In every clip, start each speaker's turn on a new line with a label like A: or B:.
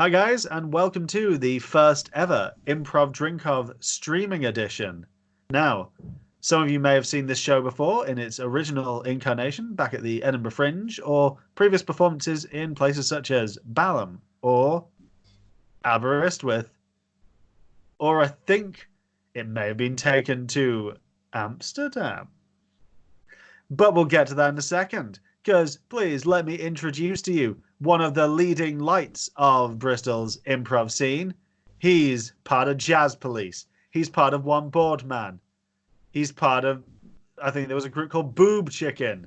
A: Hi guys, and welcome to the first ever Improv Drinkov streaming edition. Now, some of you may have seen this show before in its original incarnation back at the Edinburgh Fringe, or previous performances in places such as Balham or Aberystwyth, or I think it may have been taken to Amsterdam. But we'll get to that in a second, because please let me introduce to you one of the leading lights of Bristol's improv scene. He's part of Jazz Police. He's part of One Board Man. He's part of, I think there was a group called Boob Chicken.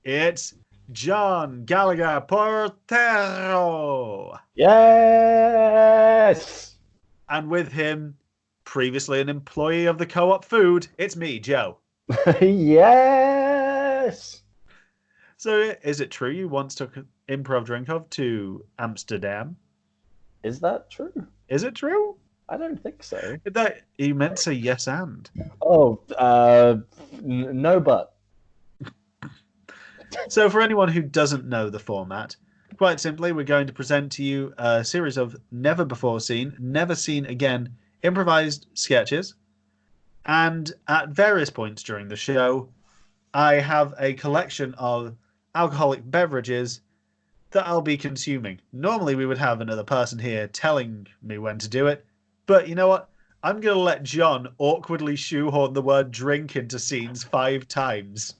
A: It's John Gallagher Portero.
B: Yes!
A: And with him, previously an employee of the Co-op Food, it's me, Joe.
B: Yes!
A: So, is it true you once took Improv Drinkov to Amsterdam?
B: Is that true?
A: Is it true?
B: I don't think so.
A: That you meant to say yes and.
B: Oh, no but.
A: So for anyone who doesn't know the format, quite simply, we're going to present to you a series of never before seen, never seen again improvised sketches. And at various points during the show, I have a collection of alcoholic beverages that I'll be consuming. Normally we would have another person here telling me when to do it, but you know what? I'm going to let John awkwardly shoehorn the word drink into scenes 5 times.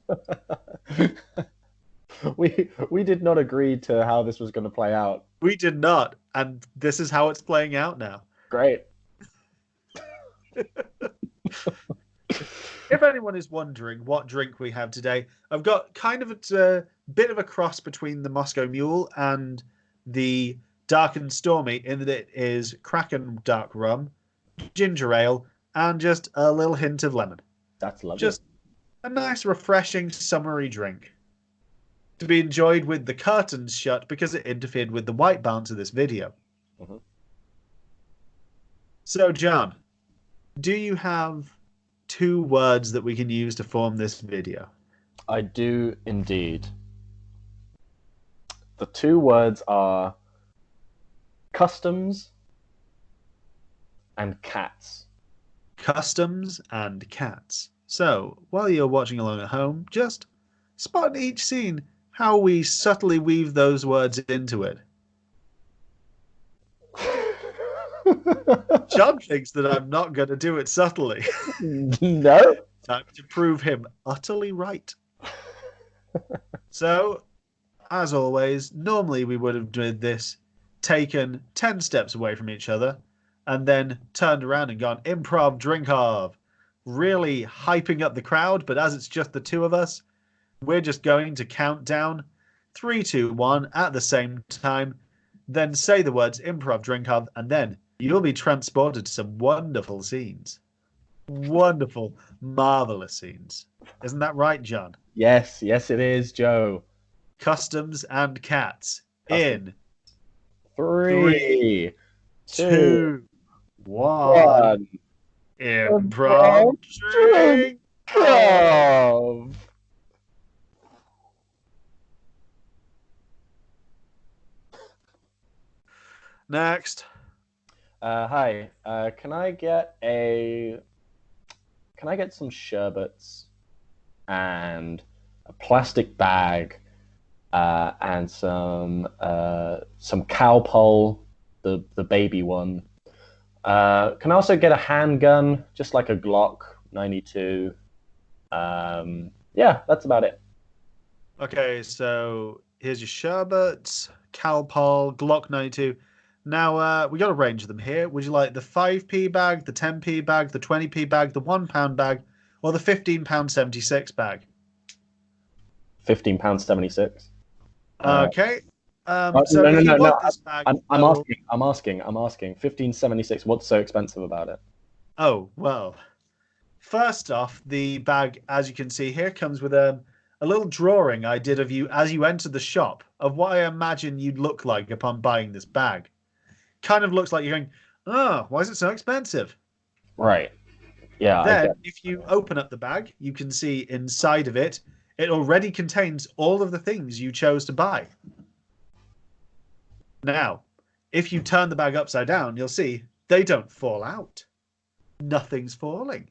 B: We did not agree to how this was going to play out.
A: We did not, and this is how it's playing out now.
B: Great.
A: If anyone is wondering what drink we have today, I've got kind of a bit of a cross between the Moscow Mule and the Dark and Stormy, in that it is Kraken dark rum, ginger ale, and just a little hint of lemon.
B: That's lovely.
A: Just a nice, refreshing, summery drink to be enjoyed with the curtains shut because it interfered with the white balance of this video.
B: Mm-hmm.
A: So, John, do you have 2 words that we can use to form this video?
B: I do indeed. The 2 words are customs and cats.
A: Customs and cats. So, while you're watching along at home, just spot in each scene how we subtly weave those words into it. John thinks that I'm not going to do it subtly.
B: No.
A: Time to prove him utterly right. So, as always, normally we would have done this, taken 10 steps away from each other, and then turned around and gone, Improv Drinkov, really hyping up the crowd, but as it's just the 2 of us, we're just going to count down 3, 2, 1 at the same time, then say the words Improv Drinkov, and then you'll be transported to some wonderful scenes. Wonderful, marvelous scenes. Isn't that right, John?
B: Yes, it is, Joe.
A: Customs and cats in
B: 3,
A: 2, 1. Improv Drinkov. Next.
B: Hi. Can I get some sherbets and a plastic bag and some cowpole, the baby one. Can I also get a handgun, just like a Glock 92? Yeah, that's about it.
A: Okay, so here's your sherbets, cowpole, Glock 92. Now, we got a range of them here. Would you like the 5p bag, the 10p bag, the 20p bag, the £1 bag, or the £15.76 bag?
B: £15.76.
A: Okay.
B: No.
A: This bag,
B: I'm asking. £15.76. What's so expensive about it?
A: Oh, well. First off, the bag, as you can see here, comes with a little drawing I did of you as you entered the shop of what I imagine you'd look like upon buying this bag. Kind of looks like you're going, oh, why is it so expensive?
B: Right. Yeah.
A: Then, if you open up the bag, you can see inside of it, it already contains all of the things you chose to buy. Now, if you turn the bag upside down, you'll see they don't fall out. Nothing's falling.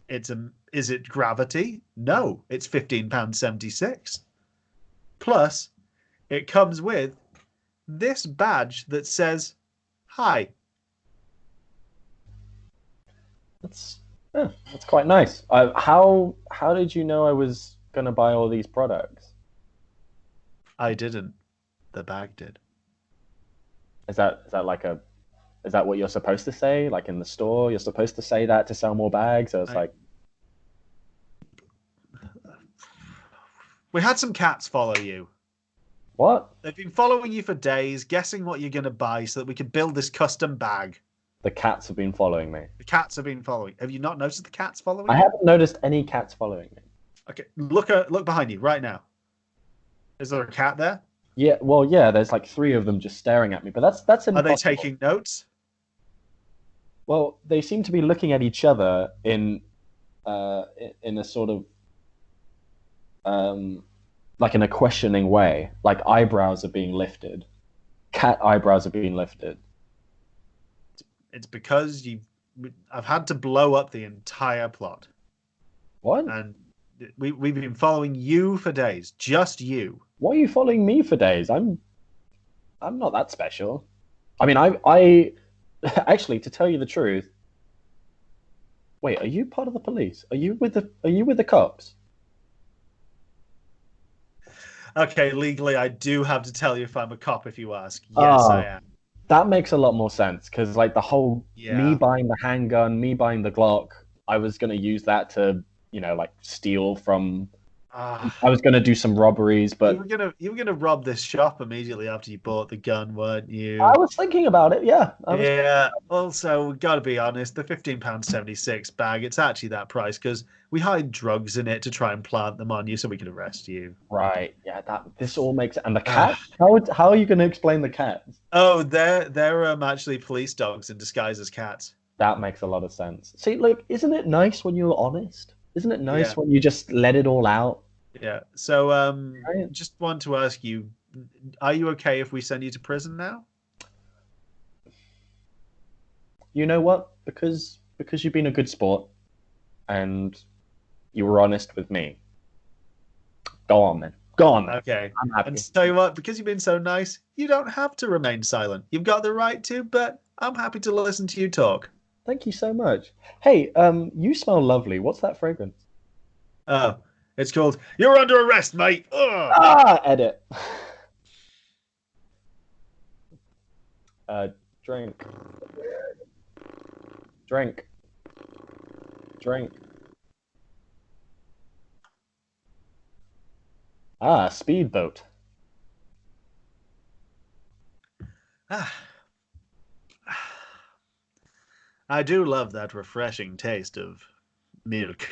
A: Is it gravity? No, it's £15.76. Plus, it comes with this badge that says, "Hi."
B: That's quite nice. How did you know I was gonna buy all these products?
A: I didn't. The bag did.
B: Is that is that what you're supposed to say? Like in the store, you're supposed to say that to sell more bags? So it's like,
A: we had some cats follow you.
B: what?
A: They've been following you for days, guessing what you're going to buy so that we could build this custom bag.
B: The cats have been following me.
A: The cats have been following. Have you not noticed the cats following
B: I
A: you?
B: haven't noticed any cats following me.
A: Okay, look behind you right now. Is there a cat there?
B: Yeah, well, yeah. There's like 3 of them just staring at me, but that's impossible.
A: Are they taking notes?
B: Well, they seem to be looking at each other in a sort of like in a questioning way. Like eyebrows are being lifted. Cat eyebrows are being lifted.
A: It's because I've had to blow up the entire plot.
B: What?
A: And we've been following you for days. Just you.
B: Why are you following me for days? I'm not that special. I mean, I actually, to tell you the truth. Wait, are you part of the police? Are you with the cops?
A: Okay, legally, I do have to tell you if I'm a cop if you ask. Yes, I am.
B: That makes a lot more sense because, like, the whole me buying the handgun, me buying the Glock, I was gonna use that to, like, steal from. I was gonna do some robberies, but
A: you were gonna rob this shop immediately after you bought the gun, weren't you?
B: I was thinking about it. Yeah.
A: Yeah. Also, we gotta be honest. The £15.76 bag, it's actually that price because we hide drugs in it to try and plant them on you so we can arrest you.
B: Right. Yeah. This all makes. And the cat? How are you gonna explain the cats?
A: Oh, they're actually police dogs in disguise as cats.
B: That makes a lot of sense. See, look, isn't it nice when you're honest? Isn't it nice when you just let it all out?
A: Yeah. So, just want to ask you, are you okay if we send you to prison now?
B: You know what? Because you've been a good sport, and you were honest with me. Go on, then. Go on. Then.
A: Okay.
B: I'm happy.
A: And tell you what, because you've been so nice, you don't have to remain silent. You've got the right to, but I'm happy to listen to you talk.
B: Thank you so much. Hey, you smell lovely. What's that fragrance?
A: Oh, it's called "You're Under Arrest, Mate." Ugh.
B: Edit. Drink. Speedboat.
A: I do love that refreshing taste of milk.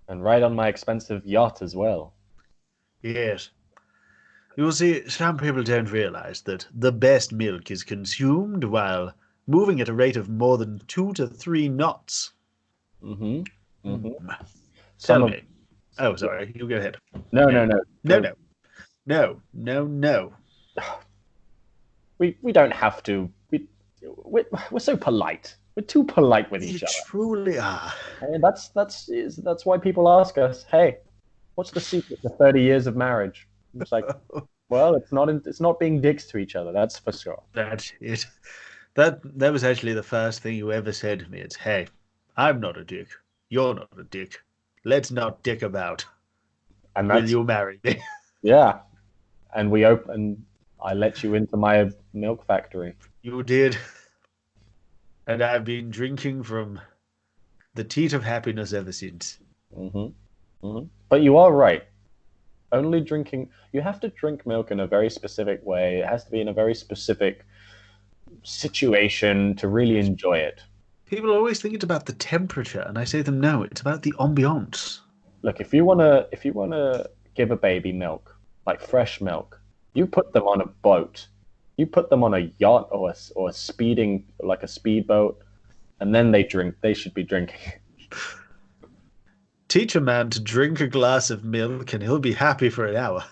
B: And right on my expensive yacht as well.
A: Yes. You see, some people don't realize that the best milk is consumed while moving at a rate of more than 2 to 3 knots.
B: Mm-hmm.
A: Tell me. Oh, sorry. You go ahead.
B: No. We don't have to. We're so polite. We're too polite with each other.
A: You truly are.
B: And that's why people ask us, "Hey, what's the secret to 30 years of marriage?" It's like, well, it's not being dicks to each other. That's for sure.
A: That's it. That was actually the first thing you ever said to me. It's, "Hey, I'm not a dick. You're not a dick. Let's not dick about.
B: And
A: will you marry me?"
B: Yeah. And I let you into my milk factory.
A: You did. And I've been drinking from the teat of happiness ever since.
B: But you are right. You have to drink milk in a very specific way. It has to be in a very specific situation to really enjoy it.
A: People always think it's about the temperature, and I say to them, no, it's about the ambiance.
B: Look, if you wanna give a baby milk, like fresh milk, you put them on a boat. You put them on a yacht or a speedboat, and then they drink. They should be drinking.
A: Teach a man to drink a glass of milk, and he'll be happy for an hour.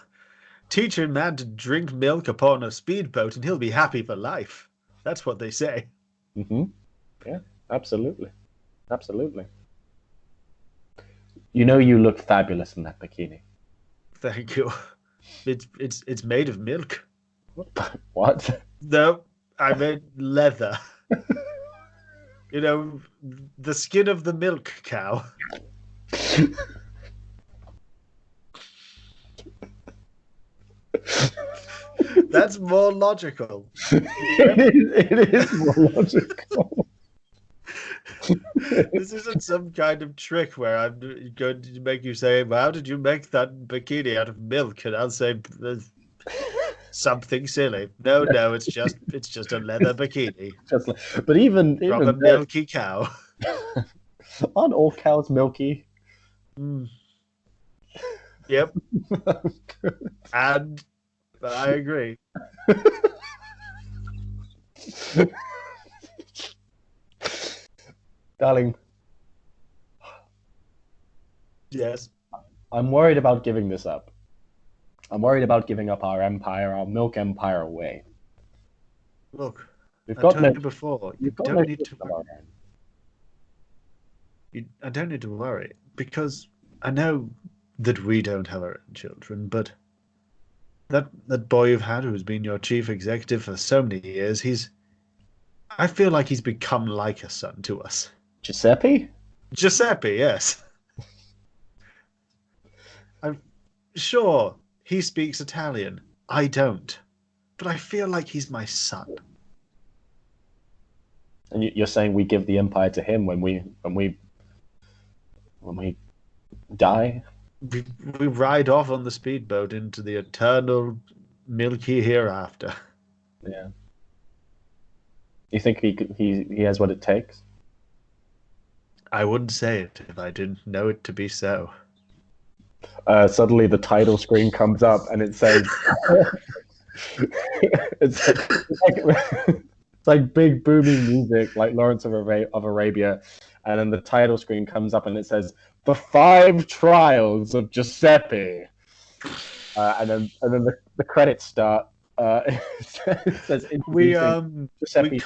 A: Teach a man to drink milk upon a speedboat and he'll be happy for life. That's what they say.
B: Mm-hmm. Yeah, absolutely. Absolutely. You know you look fabulous in that bikini.
A: Thank you. It's made of milk.
B: What?
A: No, I meant leather. You know, the skin of the milk cow. That's more logical.
B: It is more logical.
A: This isn't some kind of trick where I'm going to make you say, well, "How did you make that bikini out of milk?" And I'll say something silly. No, it's just a leather bikini
B: But even
A: from a milky cow.
B: Aren't all cows milky?
A: Mm. Yep, and I agree.
B: Darling,
A: Yes.
B: I'm worried about giving this up. I'm worried about giving up our empire, our milk empire away.
A: Look,
B: We've
A: I
B: got
A: told
B: no,
A: you before. You
B: we've got no
A: don't need
B: kids
A: to
B: of
A: worry.
B: our own.
A: I don't need to worry because I know that we don't have our own children, but that boy you've had who's been your chief executive for so many years, I feel like he's become like a son to us.
B: Giuseppe?
A: Giuseppe, yes. I'm sure he speaks Italian. I don't. But I feel like he's my son.
B: And you're saying we give the empire to him when we die?
A: We ride off on the speedboat into the eternal milky hereafter.
B: Yeah. You think he has what it takes?
A: I wouldn't say it if I didn't know it to be so.
B: Suddenly the title screen comes up and it says it's like big booming music like Lawrence of Arabia, and then the title screen comes up and it says The 5 Trials of Giuseppe, and then the credits start. It says
A: We
B: Giuseppe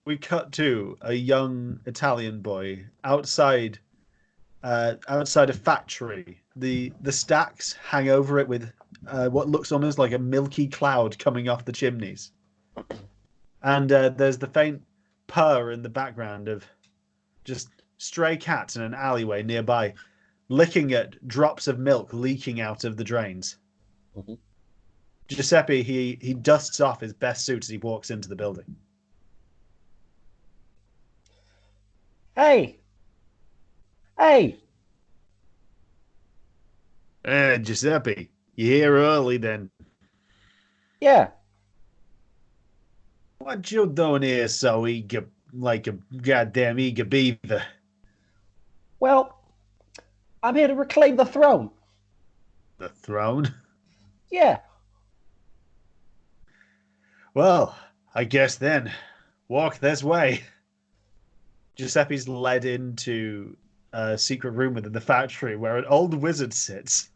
A: we cut to a young Italian boy outside a factory. The stacks hang over it with what looks almost like a milky cloud coming off the chimneys. And there's the faint purr in the background of just stray cats in an alleyway nearby, licking at drops of milk leaking out of the drains.
B: Mhm.
A: Giuseppe, he dusts off his best suit as he walks into the building.
B: Hey!
A: Giuseppe, you're here early then.
B: Yeah.
A: What you doing here so eager, like a goddamn eager beaver?
B: Well, I'm here to reclaim the throne.
A: The throne?
B: Yeah.
A: Well, I guess then, walk this way. Giuseppe's led into a secret room within the factory where an old wizard sits.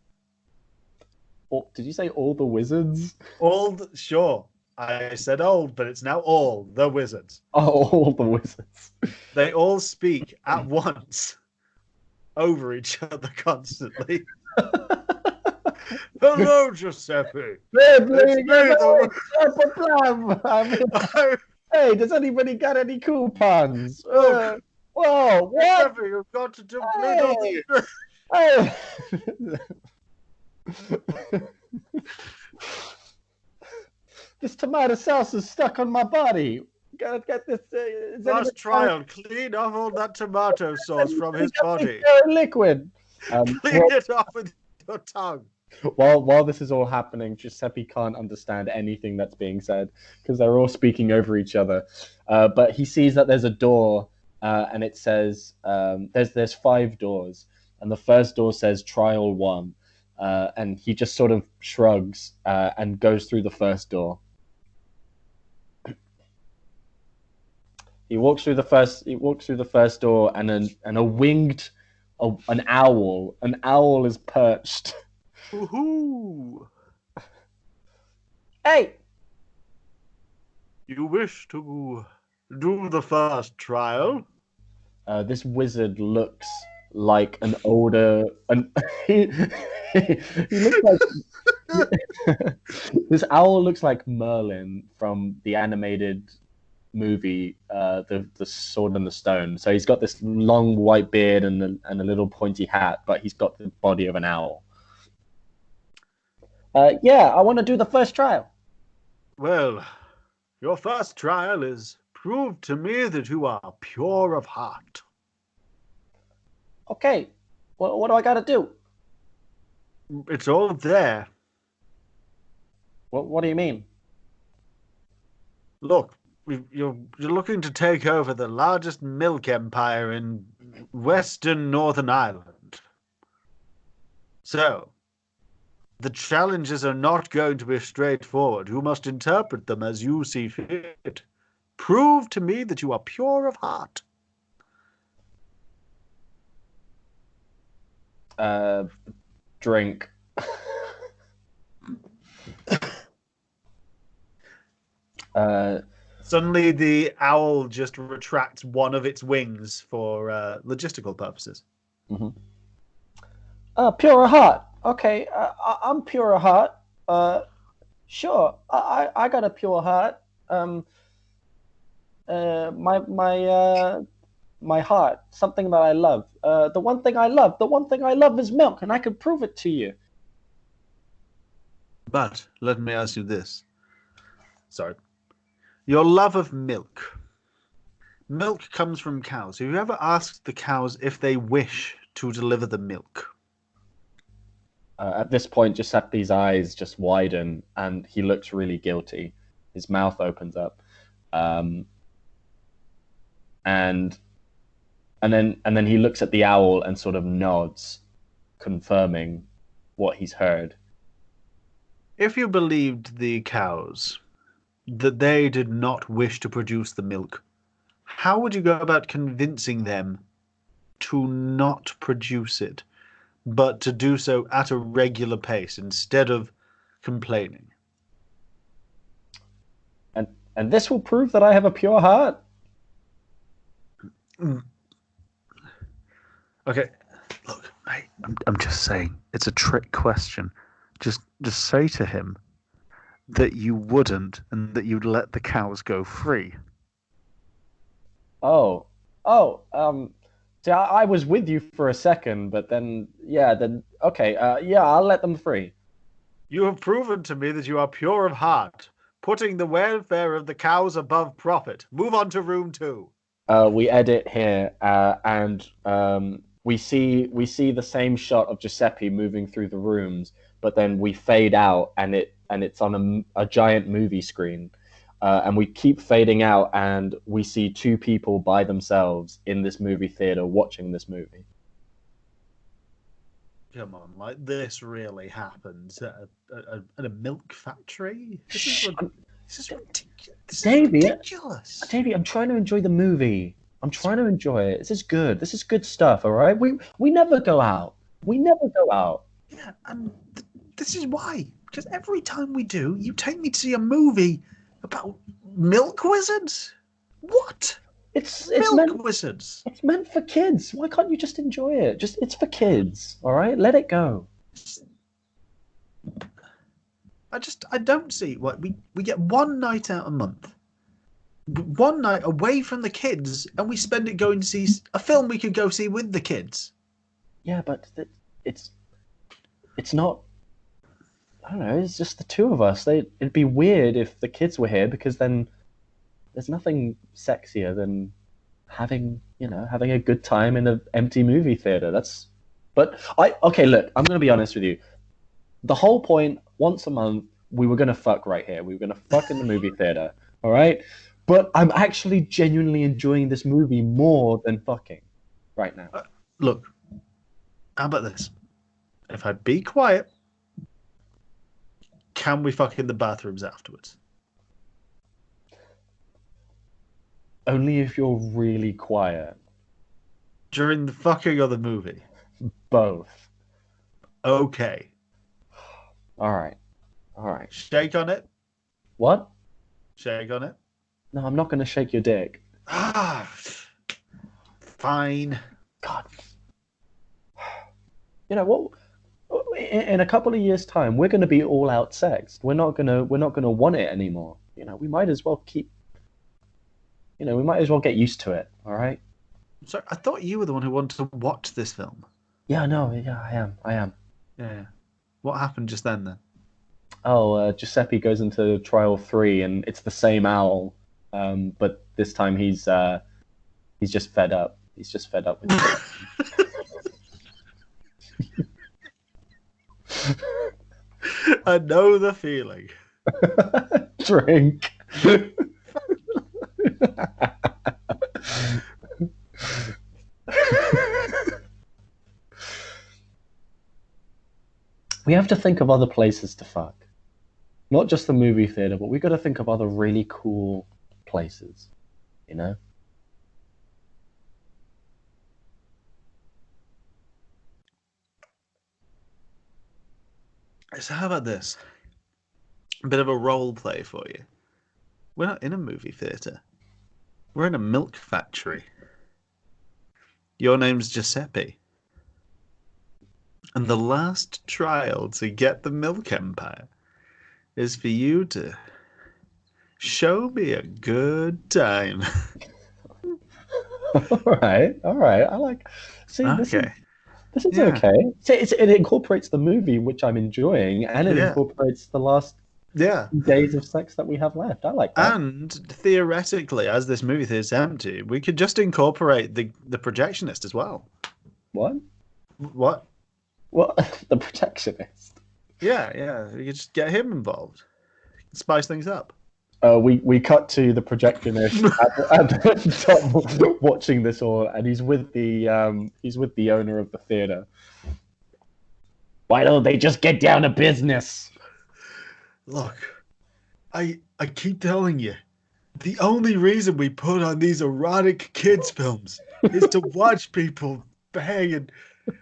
B: Oh, did you say all the wizards?
A: Old, sure. I said old, but it's now all the wizards.
B: Oh, all the wizards.
A: They all speak at once over each other constantly. Hello, Giuseppe.
B: Hey, does anybody got any coupons?
A: Look,
B: Whoa, what?
A: Giuseppe, you've got to do
B: Hey. This tomato sauce is stuck on my body. Gotta get this.
A: Last trial, clean off all that tomato sauce from his body.
B: Liquid.
A: Clean it off with your tongue.
B: While this is all happening, Giuseppe can't understand anything that's being said because they're all speaking over each other. But he sees that there's a door, and it says there's 5 doors, and the first door says Trial 1, and he just sort of shrugs and goes through the first door. He walks through the first door, and an owl is perched.
A: Woohoo!
B: Hey!
A: You wish to do the first trial?
B: This wizard looks like an older. He, he looks like. This owl looks like Merlin from the animated movie, the Sword and the Stone. So he's got this long white beard and a little pointy hat, but he's got the body of an owl. Yeah, I want to do the first trial.
A: Well, your first trial is prove to me that you are pure of heart.
B: Okay, what do I got to do?
A: It's all there.
B: What do you mean?
A: Look, you're looking to take over the largest milk empire in Western Northern Ireland. So, the challenges are not going to be straightforward. You must interpret them as you see fit. Prove to me that you are pure of heart.
B: Drink.
A: Suddenly, the owl just retracts one of its wings for logistical purposes.
B: Mm-hmm. Pure of heart. Okay, I'm pure of heart. Sure, I got a pure heart. My heart, something that I love. The one thing I love is milk, and I can prove it to you.
A: But let me ask you this. Sorry. Your love of milk. Milk comes from cows. Have you ever asked the cows if they wish to deliver the milk?
B: At this point, Giuseppe's eyes just widen, and he looks really guilty. His mouth opens up, and then he looks at the owl and sort of nods, confirming what he's heard.
A: If you believed the cows that they did not wish to produce the milk, how would you go about convincing them to not produce it, but to do so at a regular pace instead of complaining?
B: And this will prove that I have a pure heart.
A: Okay, look, mate, I'm just saying, it's a trick question. Just say to him that you wouldn't and that you'd let the cows go free.
B: Oh, see, I was with you for a second, but then okay, yeah, I'll let them free.
A: You have proven to me that you are pure of heart, putting the welfare of the cows above profit. Move on to room 2.
B: We edit here, and we see the same shot of Giuseppe moving through the rooms, but then we fade out, and it's on a giant movie screen, and we keep fading out, and we see two people by themselves in this movie theater watching this movie.
A: Come on, like this really happens at a milk factory? This is ridiculous.
B: Davey, I'm trying to enjoy the movie. I'm trying to enjoy it. This is good. This is good stuff. All right. We never go out. We never go out.
A: Yeah, and this is why. Because every time we do, you take me to see a movie about milk wizards. What?
B: It's
A: milk wizards.
B: It's meant for kids. Why can't you just enjoy it? It's for kids. All right. Let it go.
A: I don't see what we get one night out a month, one night away from the kids, and we spend it going to see a film we could go see with the kids.
B: Yeah, but it's not. I don't know. It's just the two of us. It'd be weird if the kids were here, because then there's nothing sexier than having a good time in an empty movie theater. Okay. Look, I'm gonna be honest with you. The whole point, once a month, we were going to fuck right here. We were going to fuck in the movie theater, all right? But I'm actually genuinely enjoying this movie more than fucking right now.
A: Look, how about this? If I be quiet, can we fuck in the bathrooms afterwards?
B: Only if you're really quiet.
A: During the fucking or the movie?
B: Both.
A: Okay.
B: All right.
A: Shake on it.
B: What?
A: Shake on it.
B: No, I'm not going to shake your dick.
A: Ah, fine.
B: God. You know what? In a couple of years' time, we're going to be all out sexed. We're not gonna want it anymore. We might as well keep. We might as well get used to it. All right.
A: Sorry, I thought you were the one who wanted to watch this film.
B: Yeah, no, yeah, I am.
A: Yeah. What happened just then?
B: Oh, Giuseppe goes into trial 3, and it's the same owl, but this time he's just fed up. He's just fed up with it.
A: I know the feeling.
B: Drink. We have to think of other places to fuck. Not just the movie theater, but we got to think of other really cool places, you know?
A: So how about this? A bit of a role play for you. We're not in a movie theater. We're in a milk factory. Your name's Giuseppe. And the last trial to get the milk empire is for you to show me a good time.
B: All right. I like. See,
A: Okay.
B: this is
A: Yeah.
B: okay. See, it incorporates the movie, which I'm enjoying, and it
A: Yeah.
B: incorporates the last
A: Yeah.
B: days of sex that we have left. I like that.
A: And theoretically, as this movie theater's empty, we could just incorporate the projectionist as well.
B: What?
A: What?
B: What? The protectionist.
A: Yeah. We could just get him involved. Spice things up.
B: We cut to the projectionist at the top watching this all, and he's with the owner of the theater. Why don't they just get down to business?
A: Look, I keep telling you, the only reason we put on these erotic kids films is to watch people bang, and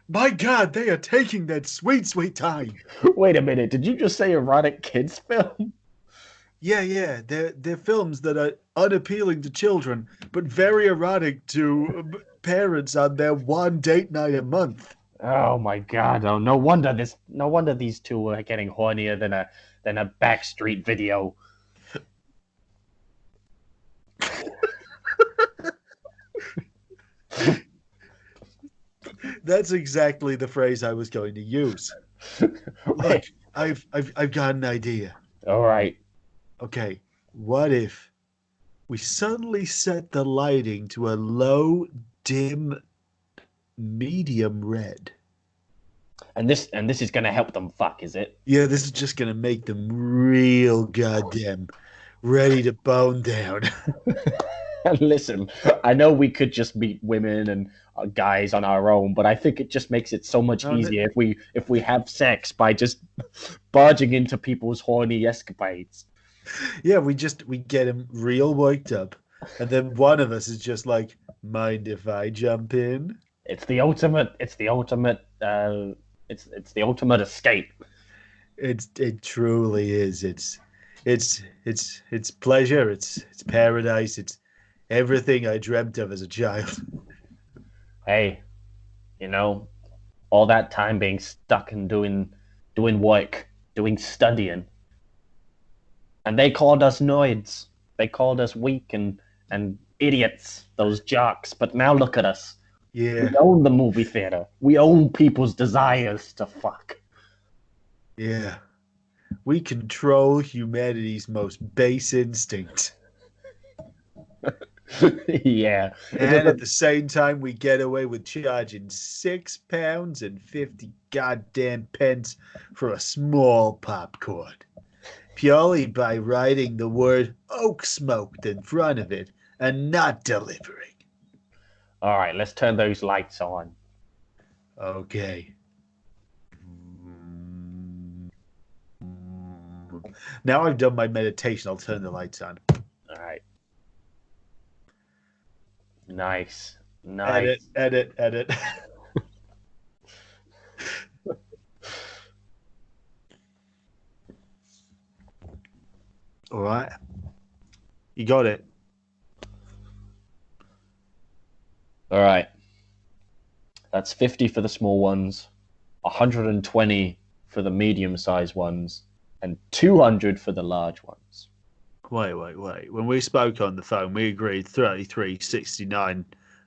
A: my God, they are taking that sweet, sweet time.
B: Wait a minute, did you just say erotic kids film?
A: Yeah, they're films that are unappealing to children, but very erotic to parents on their one date night a month.
B: Oh my God! Oh, no wonder these two are getting hornier than a Backstreet video.
A: That's exactly the phrase I was going to use. Look, I've got an idea.
B: All right.
A: Okay, what if we suddenly set the lighting to a low, dim, medium red?
B: And this is gonna help them fuck, is it?
A: Yeah, this is just gonna make them real goddamn ready to bone down.
B: And listen, I know we could just meet women and guys on our own, but I think it just makes it so much easier if we have sex by just barging into people's horny escapades.
A: Yeah, we get him real worked up, and then one of us is just like, mind if I jump in?
B: It's the ultimate. It's the ultimate. It's the ultimate escape.
A: It truly is. It's pleasure. It's paradise. It's everything I dreamt of as a child.
B: Hey, all that time being stuck and doing work, doing studying, and they called us noids. They called us weak and idiots, those jocks. But now look at us.
A: Yeah,
B: We own the movie theater. We own people's desires to fuck.
A: yeah. We control humanity's most base instinct.
B: Yeah.
A: And at the same time, we get away with charging £6 and 50 goddamn pence for a small popcorn, purely by writing the word oak smoked in front of it and not delivering.
B: All right, let's turn those lights on.
A: Okay. Now I've done my meditation, I'll turn the lights on.
B: All right. Nice.
A: Edit. All right. You got it.
B: All right. That's 50 for the small ones, 120 for the medium-sized ones, and 200 for the large ones.
A: Wait. When we spoke on the phone, we agreed 33, 69,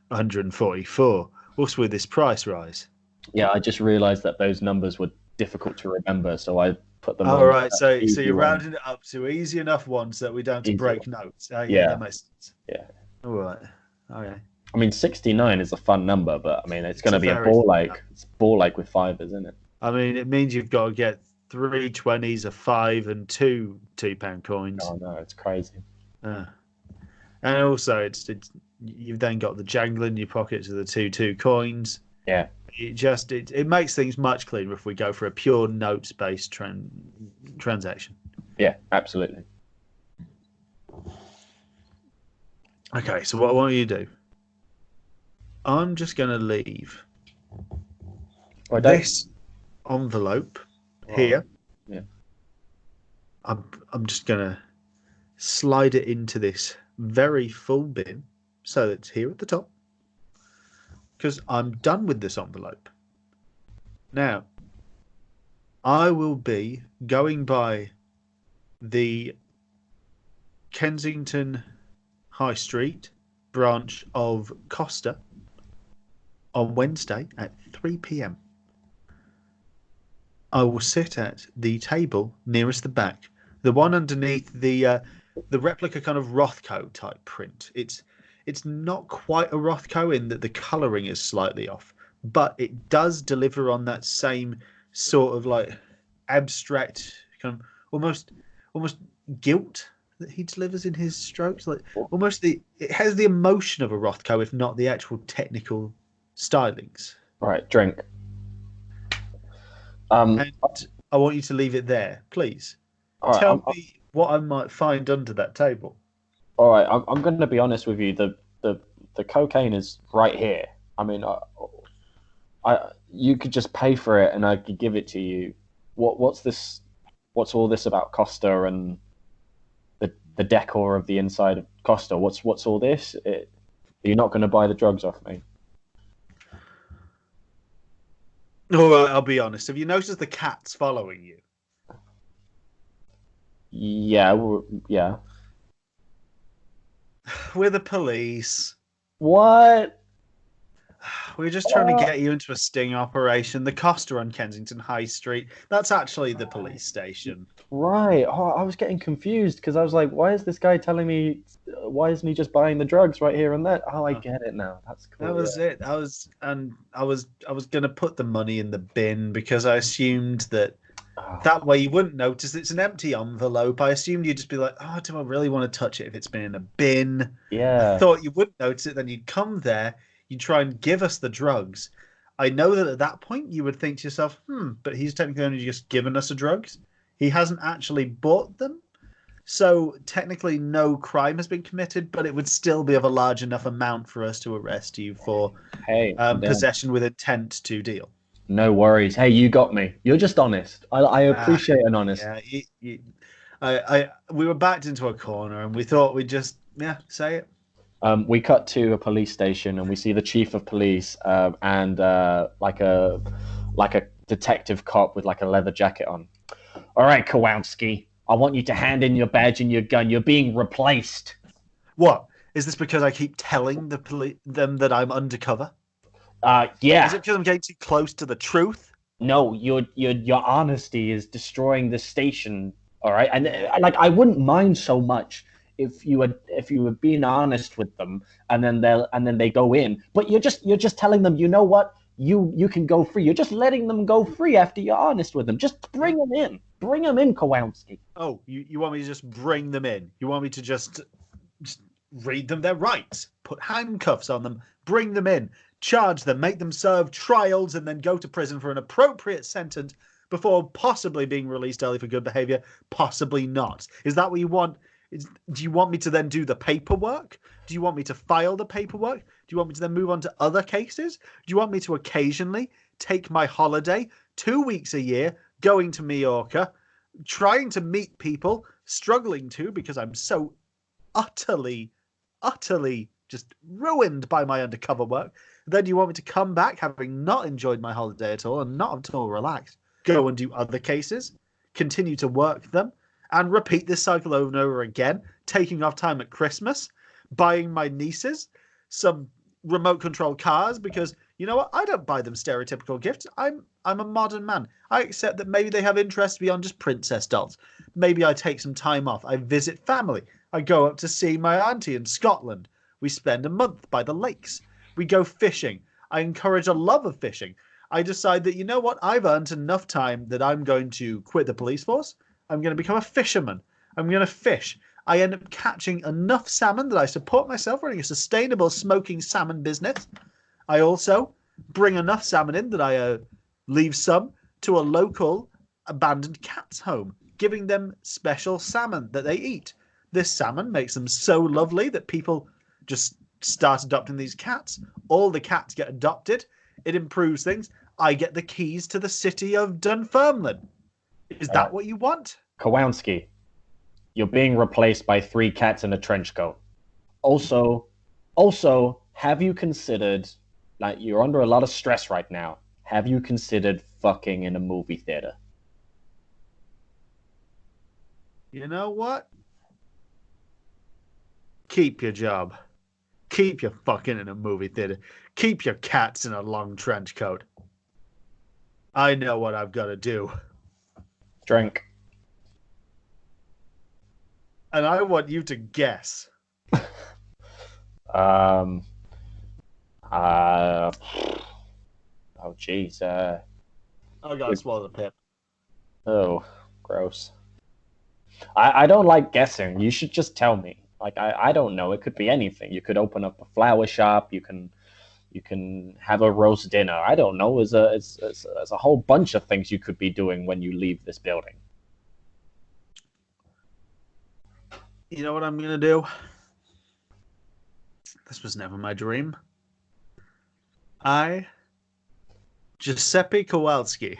A: 144. What's with this price rise?
B: Yeah, I just realized that those numbers were difficult to remember, so I put them
A: All
B: on
A: right, so
B: easy
A: you're
B: ones.
A: rounding it up to easy enough ones that we don't have to
B: Easy
A: break
B: ones.
A: notes. Yeah,
B: Yeah,
A: that makes sense.
B: yeah.
A: All right. Okay.
B: I mean, 69 is a fun number, but I mean, it's
A: It's
B: going
A: a
B: to be a
A: very.
B: ball like. It's ball like with fivers, isn't it?
A: I mean, it means you've got to get 3 20s, a five, and two £2 coins.
B: Oh no, it's crazy.
A: Uh, and also, it's you've then got the jangle in your pockets of the two coins.
B: Yeah,
A: It makes things much cleaner if we go for a pure notes based transaction.
B: yeah, absolutely.
A: Okay, so what will you do? I'm just going to leave this envelope here.
B: Yeah.
A: I'm just going to slide it into this very full bin so that it's here at the top because I'm done with this envelope. Now, I will be going by the Kensington High Street branch of Costa on Wednesday at 3 p.m. I will sit at the table nearest the back, the one underneath the replica kind of Rothko type print. It's not quite a Rothko in that the colouring is slightly off, but it does deliver on that same sort of like abstract kind of almost guilt that he delivers in his strokes. Like almost it has the emotion of a Rothko, if not the actual technical stylings.
B: All right, drink.
A: And I want you to leave it there, please.
B: All
A: Tell
B: right,
A: me what I might find under that table.
B: all right. I'm going to be honest with you. The cocaine is right here. I mean, you could just pay for it, and I could give it to you. What's this? What's all this about Costa and the decor of the inside of Costa? What's all this? You're not going to buy the drugs off me.
A: All right, I'll be honest. Have you noticed the cat's following you?
B: Yeah, yeah.
A: We're the police.
B: What?
A: We're just trying to get you into a sting operation. The Costa on Kensington High Street. That's actually the police station.
B: Right. Oh, I was getting confused because I was like, why is this guy telling me? Why isn't he just buying the drugs right here and there? Oh, I get it now. That's cool.
A: That was it. I was gonna put the money in the bin because I assumed that that way you wouldn't notice it's an empty envelope. I assumed you'd just be like, oh, do I really want to touch it if it's been in a bin?
B: Yeah.
A: I thought you wouldn't notice it. Then you'd come there, you'd try and give us the drugs. I know that at that point you would think to yourself, but he's technically only just given us the drugs. He hasn't actually bought them. So technically no crime has been committed, but it would still be of a large enough amount for us to arrest you for possession with intent to deal.
B: No worries. Hey, you got me. You're just honest. I appreciate an honest.
A: Yeah, we were backed into a corner and we thought we'd just say it.
B: We cut to a police station and we see the chief of police and like a detective cop with like a leather jacket on. All right, Kowalski, I want you to hand in your badge and your gun. You're being replaced.
A: What? Is this because I keep telling them that I'm undercover?
B: Yeah.
A: Is it because I'm getting too close to the truth?
B: No, your honesty is destroying the station. All right, and like I wouldn't mind so much if you were being honest with them, and then they go in. But you're just telling them, you know what? You can go free. You're just letting them go free after you're honest with them. Just bring them in. Bring them in, Kowalski.
A: Oh, you want me to just bring them in? You want me to just read them their rights, put handcuffs on them, bring them in, charge them, make them serve trials, and then go to prison for an appropriate sentence before possibly being released early for good behavior? Possibly not. Is that what you want? Do you want me to then do the paperwork? Do you want me to file the paperwork? Do you want me to then move on to other cases? Do you want me to occasionally take my holiday 2 weeks a year, going to Mallorca, trying to meet people, struggling to because I'm so utterly just ruined by my undercover work. Then you want me to come back having not enjoyed my holiday at all and not at all relaxed, go and do other cases, continue to work them, and repeat this cycle over and over again, taking off time at Christmas, buying my nieces some remote control cars because you know what? I don't buy them stereotypical gifts. I'm a modern man. I accept that maybe they have interests beyond just princess dolls. Maybe I take some time off. I visit family. I go up to see my auntie in Scotland. We spend a month by the lakes. We go fishing. I encourage a love of fishing. I decide that, you know what? I've earned enough time that I'm going to quit the police force. I'm going to become a fisherman. I'm going to fish. I end up catching enough salmon that I support myself running a sustainable smoking salmon business. I also bring enough salmon in that I leave some to a local abandoned cat's home, giving them special salmon that they eat. This salmon makes them so lovely that people just start adopting these cats. All the cats get adopted. It improves things. I get the keys to the city of Dunfermline. Is that what you want?
B: Kowalski, you're being replaced by 3 cats in a trench coat. Also, have you considered, like, you're under a lot of stress right now. Have you considered fucking in a movie theater?
A: You know what? Keep your job. Keep your fucking in a movie theater. Keep your cats in a long trench coat. I know what I've got to do.
B: Drink.
A: And I want you to guess.
B: Oh, jeez.
A: I gotta swallow the pip.
B: Oh, gross. I don't like guessing. You should just tell me. Like, I don't know. It could be anything. You could open up a flower shop. You can have a roast dinner. I don't know. There's a whole bunch of things you could be doing when you leave this building.
A: You know what I'm gonna do? This was never my dream. Giuseppe Kowalski,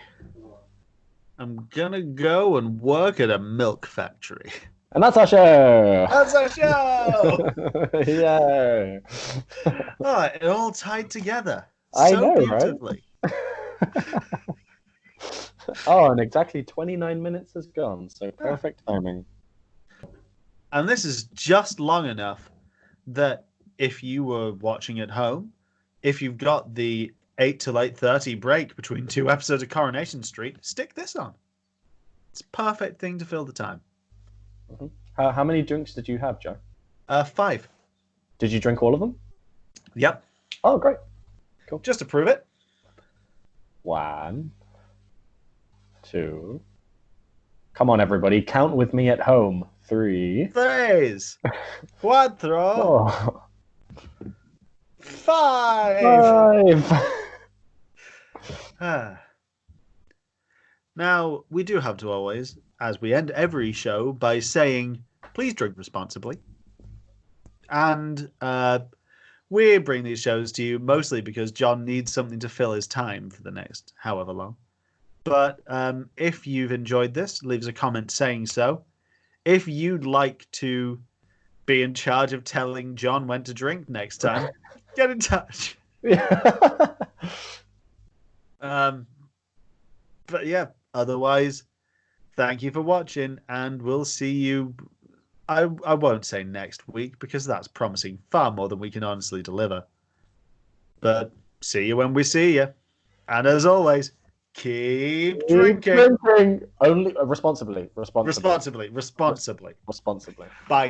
A: I'm gonna go and work at a milk factory.
B: And that's our show!
A: That's our show!
B: Yeah.
A: Oh, it all tied together.
B: I
A: so
B: know,
A: beautifully.
B: Right? Oh, and exactly 29 minutes has gone, so perfect timing.
A: And this is just long enough that if you were watching at home, if you've got the 8 till 8:30 break between 2 episodes of Coronation Street, stick this on. It's a perfect thing to fill the time.
B: Mm-hmm. How many drinks did you have, Joe?
A: 5.
B: Did you drink all of them?
A: Yep.
B: Oh, great. Cool.
A: Just to prove it.
B: 1, 2. Come on, everybody. Count with me at home. 3.
A: 4. 5. Now, we do have to always, as we end every show, by saying, please drink responsibly. And we bring these shows to you mostly because John needs something to fill his time for the next however long. But if you've enjoyed this, leave us a comment saying so. If you'd like to be in charge of telling John when to drink next time, get in touch. But yeah, otherwise, thank you for watching, and we'll see you. I won't say next week because that's promising far more than we can honestly deliver. But see you when we see you. And as always, keep drinking.
B: Only responsibly.
A: Responsibly.
B: Responsibly.
A: Bye.